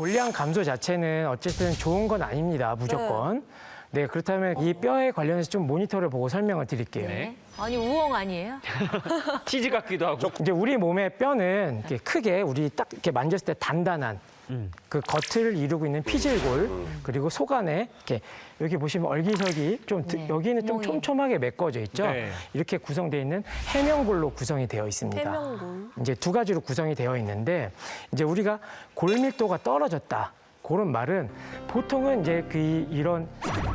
골량 감소 자체는 어쨌든 좋은 건 아닙니다, 무조건. 네, 그렇다면 이 뼈에 관련해서 좀 모니터를 보고 설명을 드릴게요. 네. 아니 우엉 아니에요? 치즈 같기도 하고. 이제 우리 몸의 뼈는 이렇게 크게 우리 딱 이렇게 만졌을 때 단단한 그 겉을 이루고 있는 피질골 그리고 속 안에 이렇게 여기 보시면 얼기설기 좀 여기는 좀 구멍이. 촘촘하게 메꿔져 있죠. 네. 이렇게 구성되어 있는 해명골로 구성이 되어 있습니다. 해명골. 이제 두 가지로 구성이 되어 있는데 이제 우리가 골밀도가 떨어졌다. 그런 말은 보통은 이제 이런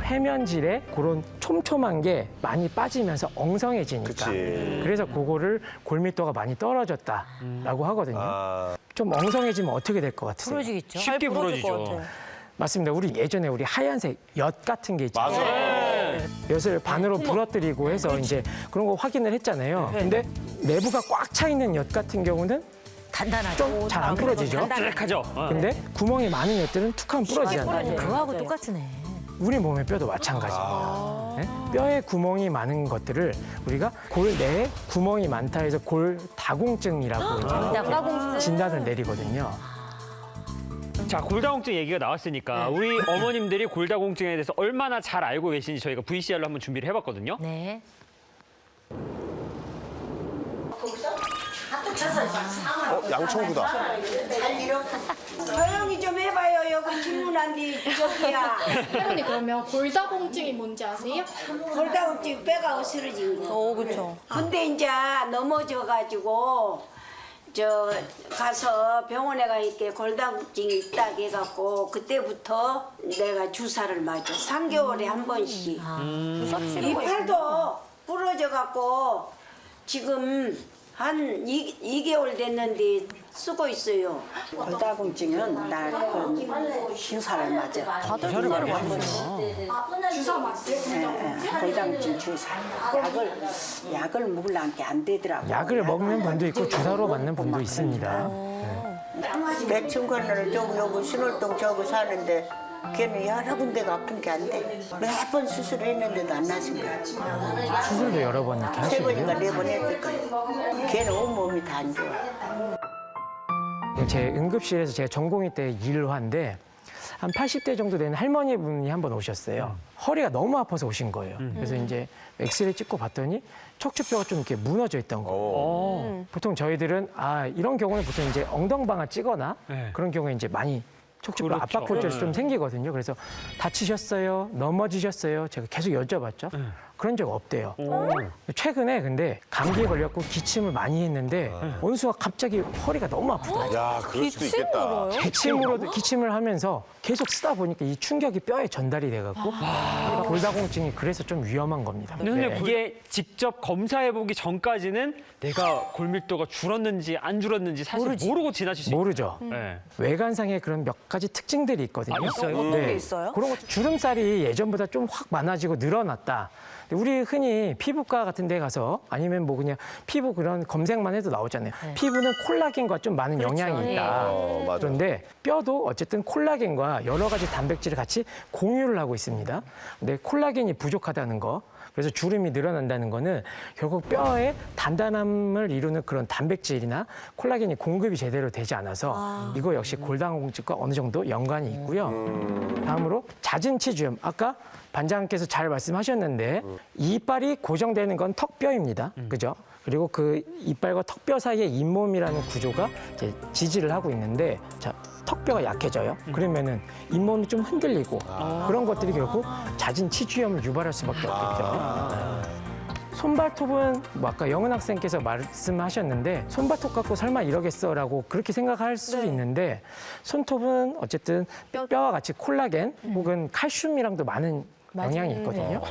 해면질에 그런 촘촘한 게 많이 빠지면서 엉성해지니까. 그치. 그래서 그거를 골밀도가 많이 떨어졌다라고 하거든요. 아, 좀 엉성해지면 어떻게 될 것 같으세요? 부러지겠죠. 쉽게 부러지죠. 맞습니다. 우리 예전에 우리 하얀색 엿 같은 게 있잖아요. 맞아요. 엿을 반으로 부러뜨리고 해서 이제 그런 거 확인을 했잖아요. 근데 내부가 꽉 차 있는 엿 같은 경우는 단단하죠. 좀 잘 안 부러지죠. 쫄깃하죠. 근데 구멍이 많은 엿들은 툭 하면 부러지잖아요. 그거하고 똑같으네. 우리 몸의 뼈도 마찬가지입니다. 네? 뼈에 구멍이 많은 것들을 우리가 골 내에 구멍이 많다 해서 골다공증이라고 이제 진단을 내리거든요. 자, 골다공증 얘기가 나왔으니까 우리 어머님들이 골다공증에 대해서 얼마나 잘 알고 계신지 저희가 VCR로 한번 준비를 해봤거든요. 네. 양청구다. 조용히 좀 해봐요. 여기 질문한디 저기야. 할머니 그러면 골다공증이 뭔지 아세요? 골다공증 뼈가 으스러진 거. 그렇죠. 근데 이제 넘어져가지고 저 가서 병원에 가니까 골다공증이 있다 해갖고 그때부터 내가 주사를 맞아. 3개월에 한 번씩. 이 팔도 부러져갖고 지금 한 2개월 됐는데 쓰고 있어요. 골다공증은 그 주사를 맞아. 다들 주사를 맞거든요. 주사 맞으세요? 골다공증 주사. 약을 먹으려면 안 되더라고. 약을 먹는 분도 있고 주사로 맞는 분도 있습니다. 내 친구는 여기 신월동 저기 사는데 걔는 여러 군데가 아픈 게 안 돼. 몇 번 수술했는데도 안 나신 거야. 수술도 여러 번 이렇게 세 번인가 하시고요. 4번 했을 거야. 걔는 온몸이 다 안 좋아. 제 응급실에서 제가 전공의 때 일을 하는데 한 80대 정도 되는 할머니 분이 한 번 오셨어요. 허리가 너무 아파서 오신 거예요. 그래서 이제 엑스레이 찍고 봤더니 척추뼈가 좀 이렇게 무너져 있던 거예요. 보통 저희들은 이런 경우는 보통 이제 엉덩방아 찍거나 네. 그런 경우에 이제 많이 척추뼈 그렇죠. 압박 골절이 좀 생기거든요. 그래서 다치셨어요? 넘어지셨어요? 제가 계속 여쭤봤죠. 그런 적 없대요. 최근에 근데 감기에 걸렸고 기침을 많이 했는데 어느 순간 갑자기 허리가 너무 아프더라고요. 야, 그럴 수도 있겠다. 기침을 하면서 계속 쓰다 보니까 이 충격이 뼈에 전달이 돼갖고 골다공증이 그래서 좀 위험한 겁니다. 근데 선생님 네. 그게 직접 검사해보기 전까지는 내가 골밀도가 줄었는지 안 줄었는지 사실 모르고 지나칠 수 모르죠. 네. 외관상에 그런 몇 가지 특징들이 있거든요. 있어요? 어떤 게 있어요? 그런 것 주름살이 예전보다 좀 확 많아지고 늘어났다. 근데 우리 흔히 피부과 같은 데 가서 아니면 뭐 그냥 피부 그런 검색만 해도 나오잖아요. 피부는 콜라겐과 좀 많은 영향이 있다. 맞아. 그런데 뼈도 어쨌든 콜라겐과 여러 가지 단백질을 같이 공유를 하고 있습니다. 근데 콜라겐이 부족하다는 거, 그래서 주름이 늘어난다는 거는 결국 뼈에 단단함을 이루는 그런 단백질이나 콜라겐이 공급이 제대로 되지 않아서 이거 역시 골다공증과 어느 정도 연관이 있고요. 다음으로 잦은 치주염. 아까 반장님께서 잘 말씀하셨는데 이빨이 고정되는 건 턱뼈입니다. 그죠? 그리고 그 이빨과 턱뼈 사이에 잇몸이라는 구조가 이제 지지를 하고 있는데 자, 턱뼈가 약해져요. 그러면은 잇몸이 좀 흔들리고 그런 것들이 결국 잦은 치주염을 유발할 수밖에 없겠죠. 손발톱은 뭐 아까 영은 학생께서 말씀하셨는데 손발톱 갖고 설마 이러겠어라고 그렇게 생각할 수 있는데 손톱은 어쨌든 뼈와 같이 콜라겐 혹은 칼슘이랑도 많은 영향이 있거든요.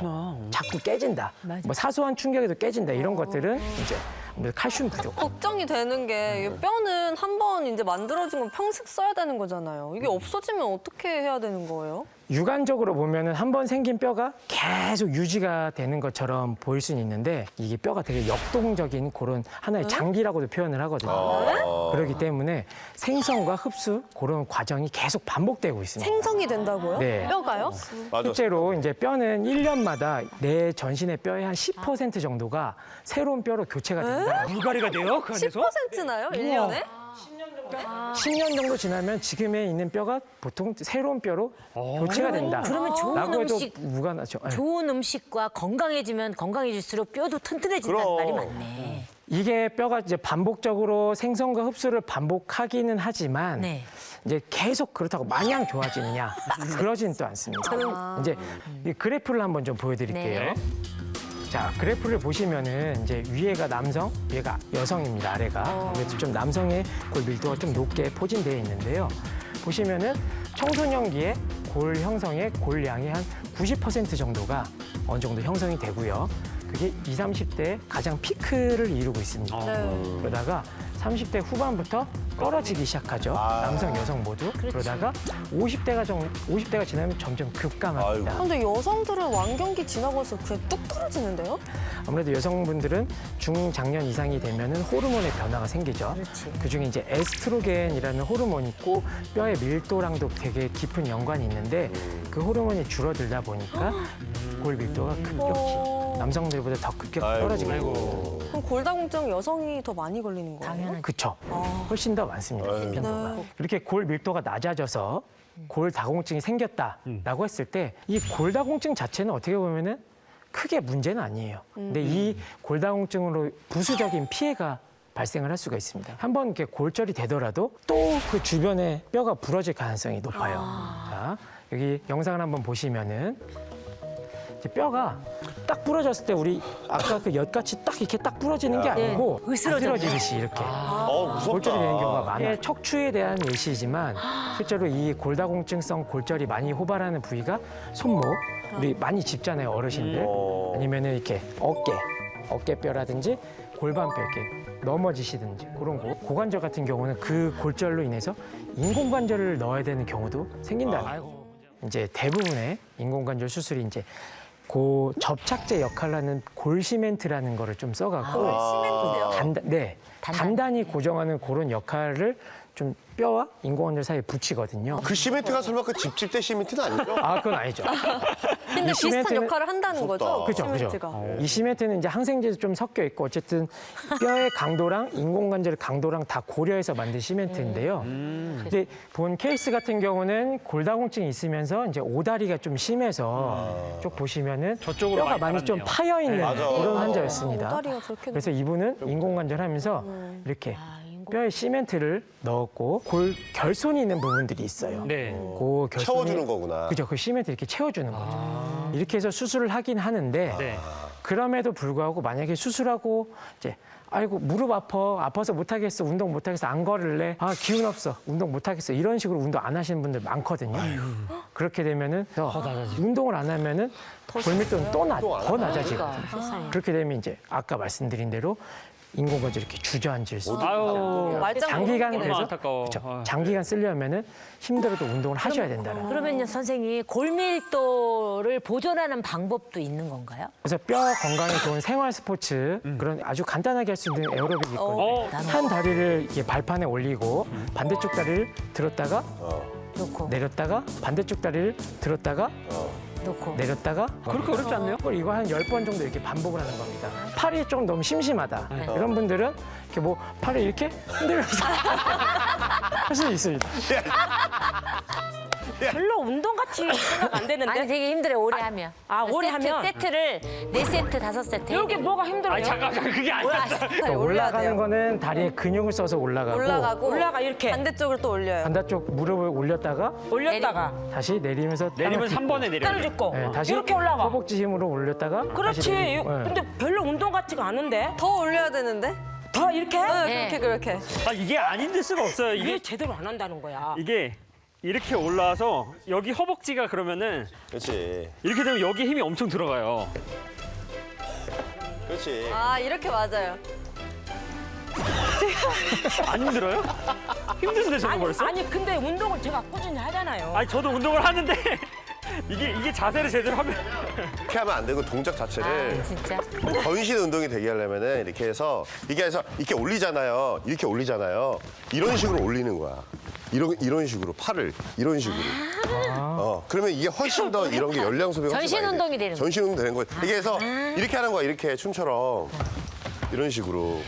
자꾸 깨진다. 뭐 사소한 충격에도 깨진다. 이런 것들은 이제 아무래도 칼슘 부족. 걱정이 되는 게 뼈는 한 번 이제 만들어진 건 평생 써야 되는 거잖아요. 이게 없어지면 어떻게 해야 되는 거예요? 육안적으로 보면은 한 번 생긴 뼈가 계속 유지가 되는 것처럼 보일 수는 있는데 이게 뼈가 되게 역동적인 그런 하나의 장기라고도 표현을 하거든요. 그렇기 때문에 생성과 흡수 그런 과정이 계속 반복되고 있습니다. 생성이 된다고요? 네. 뼈가요? 맞아. 실제로 이제 뼈는 1년마다 내 전신의 뼈의 한 10% 정도가 새로운 뼈로 교체가 된다. 불가리가 돼요? 그 안에서? 10%나요? 1년에? 아. 10년 정도 지나면 지금에 있는 뼈가 보통 새로운 뼈로 교체가 된다. 그러면 좋은 라고 해도 음식, 무관하죠. 네. 좋은 음식과 건강해지면 건강해질수록 뼈도 튼튼해진다는 그럼. 말이 많네. 이게 뼈가 이제 반복적으로 생성과 흡수를 반복하기는 하지만 네. 이제 계속 그렇다고 마냥 좋아지느냐 그러지는 또 않습니다. 이제 이 그래프를 한번 좀 보여드릴게요. 네. 자, 그래프를 보시면은 이제 위에가 남성, 위에가 여성입니다. 아래가. 그래서 좀 남성의 골 밀도가 좀 높게 포진되어 있는데요. 보시면은 청소년기에 골 형성의 골량이 한 90% 정도가 어느 정도 형성이 되고요. 그게 20, 30대 가장 피크를 이루고 있습니다. 그러다가 30대 후반부터 떨어지기 시작하죠. 남성, 여성 모두. 그러다가 50대가 지나면 점점 급감합니다. 근데 여성들은 완경기 지나고서 그냥 뚝 떨어지는데요? 아무래도 여성분들은 중장년 이상이 되면은 호르몬의 변화가 생기죠. 그중에 이제 에스트로겐이라는 호르몬이 있고 뼈의 밀도랑도 되게 깊은 연관이 있는데 그 호르몬이 줄어들다 보니까 골 밀도가 급격히 남성들보다 더 급격히 떨어지고 있고. 그럼 골다공증 여성이 더 많이 걸리는 거예요? 당연하죠. 그쵸. 훨씬 더 많습니다. 빈도가. 이렇게 골 밀도가 낮아져서 골다공증이 생겼다라고 했을 때 이 골다공증 자체는 어떻게 보면은 크게 문제는 아니에요. 근데 이 골다공증으로 부수적인 피해가 발생을 할 수가 있습니다. 한번 이렇게 골절이 되더라도 또 그 주변에 뼈가 부러질 가능성이 높아요. 자, 여기 영상을 한번 보시면은 이제 뼈가 딱 부러졌을 때 우리 아까 그 엿같이 딱 이렇게 딱 부러지는 게 아니고 으스러지듯이 이렇게 무섭다. 골절이 되는 경우가 많아요. 척추에 대한 예시지만 실제로 이 골다공증성 골절이 많이 호발하는 부위가 손목, 우리 많이 짚잖아요, 어르신들. 아니면은 이렇게 어깨뼈라든지 골반뼈 이렇게 넘어지시든지 그런 거. 고관절 같은 경우는 그 골절로 인해서 인공관절을 넣어야 되는 경우도 생긴다. 이제 대부분의 인공관절 수술이 이제 그 접착제 역할을 하는 골시멘트라는 거를 좀 써갖고 시멘트요? 단단히 고정하는 그런 역할을 좀 뼈와 인공관절 사이에 붙이거든요. 그 시멘트가 설마 그 집집대 시멘트는 아니죠? 아, 그건 아니죠. 근데 비슷한 시멘트는- 역할을 한다는 거죠? 그죠, 시멘트가. 그죠. 이 시멘트는 이제 항생제도 좀 섞여 있고 어쨌든 뼈의 강도랑 인공관절의 강도랑 다 고려해서 만든 시멘트인데요. 이제 본 케이스 같은 경우는 골다공증이 있으면서 이제 오다리가 좀 심해서 쭉 보시면은 저쪽으로 뼈가 많이 좀 빨았네요. 파여 있는 맞아. 이런 환자였습니다. 오다리가 저렇게 그래서 이분은 인공관절 하면서 이렇게 뼈에 시멘트를 넣었고 골 결손이 있는 부분들이 있어요. 네. 그 결손이- 채워주는 거구나. 그죠. 그 시멘트 이렇게 채워주는 거죠. 이렇게 해서 수술을 하긴 하는데 네. 그럼에도 불구하고 만약에 수술하고 이제 아이고 무릎 아파서 못하겠어 운동 못하겠어 안 걸을래 아 기운 없어 운동 못하겠어 이런 식으로 운동 안 하시는 분들 많거든요. 그렇게 되면은 운동을 안 하면은 골밀도는 더 낮아지거든요. 그렇게 되면 이제 아까 말씀드린 대로 인공관절 이렇게 주저앉을 수 아유, 말짱 장기간 너무 그래서 안타까워. 그쵸. 아유. 장기간 쓰려면은 힘들어도 운동을 하셔야 된다는. 그러면요, 선생님, 골밀도를 보존하는 방법도 있는 건가요? 그래서 뼈 건강에 좋은 생활 스포츠 그런 아주 간단하게 할 수 있는 에어로빅이 있거든요. 한 다리를 이렇게 발판에 올리고 반대쪽 다리를 들었다가 놓고, 내렸다가 반대쪽 다리를 들었다가 놓고. 내렸다가 그렇게 어렵지 않네요? 이거 한 10번 정도 이렇게 반복을 하는 겁니다. 팔이 좀 너무 심심하다. 이런 분들은 이렇게 뭐 팔을 이렇게 흔들면서 할 수 있습니다. 별로 운동같이 생각 안 되는데. 아니, 되게 힘들어요, 오래 하면. 오래 하면? 세트를 4세트, 5세트. 여기 뭐가 힘들어요? 아니, 잠깐, 그게 아니야. 올려야 올라가는 돼요. 거는 다리에 근육을 써서 올라가고 올라가 이렇게 반대쪽으로 또 올려요. 반대쪽 무릎을 올렸다가 올렸다가 다시 내리면서 내리면 땅을 3번에 내려요. 딸을 줍고 네, 다시 이렇게 올라가. 허벅지 힘으로 올렸다가 그렇지. 다시 내리고. 네. 근데 별로 운동 같지가 않은데. 더 올려야 되는데? 더 이렇게? 네, 그렇게. 아, 이게 아닌데 수가 없어요. 이게 이게 제대로 안 한다는 거야. 이게 이렇게 올라와서 여기 허벅지가 그러면은 그렇지. 이렇게 되면 여기 힘이 엄청 들어가요. 그렇지. 아, 이렇게 맞아요. 안 힘들어요? 힘든데 저거 벌써? 아니 근데 운동을 제가 꾸준히 하잖아요. 아니 저도 운동을 하는데 이게 자세를 제대로 하면 이렇게 하면 안 되고 동작 자체를 진짜. 전신 운동이 되게 하려면은 이렇게 해서 이렇게 올리잖아요. 이렇게 올리잖아요. 이런 식으로 올리는 거야. 이런 식으로 팔을 이런 식으로. 그러면 이게 훨씬 더 이런 게 열량 소비가 훨씬 전신 많이 돼. 운동이 되는 전신 운동 되는 거예요. 이게 해서 이렇게 하는 거야. 이렇게 춤처럼 이런 식으로.